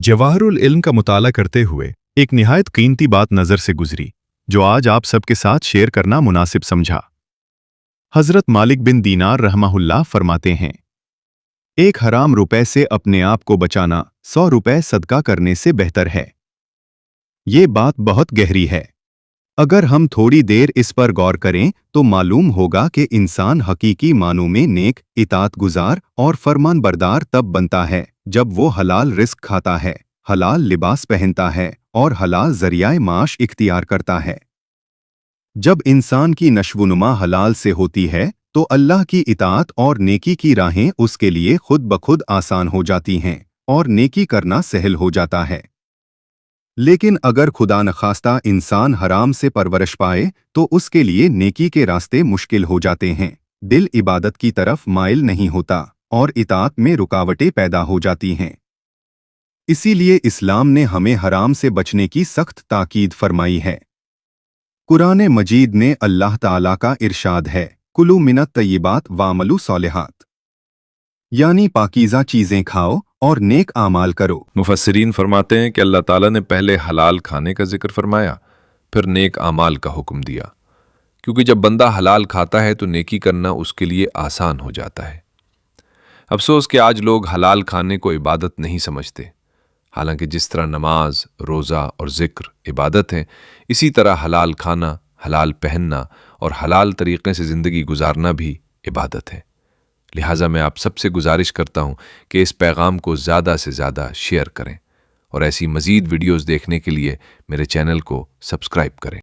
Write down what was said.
जवाहरुल इल्म का मुताला करते हुए एक निहायत कीमती बात नज़र से गुजरी जो आज आप सबके साथ शेयर करना मुनासिब समझा। हज़रत मालिक बिन दीनार रहमहुल्लाह फरमाते हैं, एक हराम रुपए से अपने आप को बचाना 100 रुपए सदका करने से बेहतर है। ये बात बहुत गहरी है। अगर हम थोड़ी देर इस पर गौर करें तो मालूम होगा कि इंसान हकीकी मानों में नेक, इताअतगुजार और फरमानबरदार तब बनता है जब वो हलाल रिस्क खाता है, हलाल लिबास पहनता है और हलाल ज़रियाए माश इख्तियार करता है। जब इंसान की नश्वनुमा हलाल से होती है तो अल्लाह की इताअत और नेकी की राहें उसके लिए खुद ब खुद आसान हो जाती हैं और नेकी करना सहल हो जाता है। लेकिन अगर खुदा नखास्ता इंसान हराम से परवरिश पाए तो उसके लिए नेकी के रास्ते मुश्किल हो जाते हैं, दिल इबादत की तरफ माइल नहीं होता और इताअत में रुकावटें पैदा हो जाती हैं। इसीलिए इस्लाम ने हमें हराम से बचने की सख्त ताकीद फरमाई है। कुरान मजीद में अल्लाह ताला का इरशाद है, कुलू मिनत तय्यबात वामलू सॉलिहात, यानी पाकीज़ा चीज़ें खाओ और नेक आमाल करो। मुफस्सिरीन फरमाते हैं कि अल्लाह ताला ने पहले हलाल खाने का जिक्र फरमाया, फिर नेक आमाल का हुक्म दिया, क्योंकि जब बंदा हलाल खाता है तो नेकी करना उसके लिए आसान हो जाता है। अफसोस कि आज लोग हलाल खाने को इबादत नहीं समझते। हालांकि जिस तरह नमाज, रोज़ा और ज़िक्र इबादत है, इसी तरह हलाल खाना, हलाल पहनना और हलाल तरीक़े से ज़िंदगी गुजारना भी इबादत है। लिहाजा मैं आप सबसे गुजारिश करता हूँ कि इस पैगाम को ज़्यादा से ज़्यादा शेयर करें और ऐसी मज़ीद वीडियोज़ देखने के लिए मेरे चैनल को सब्सक्राइब करें।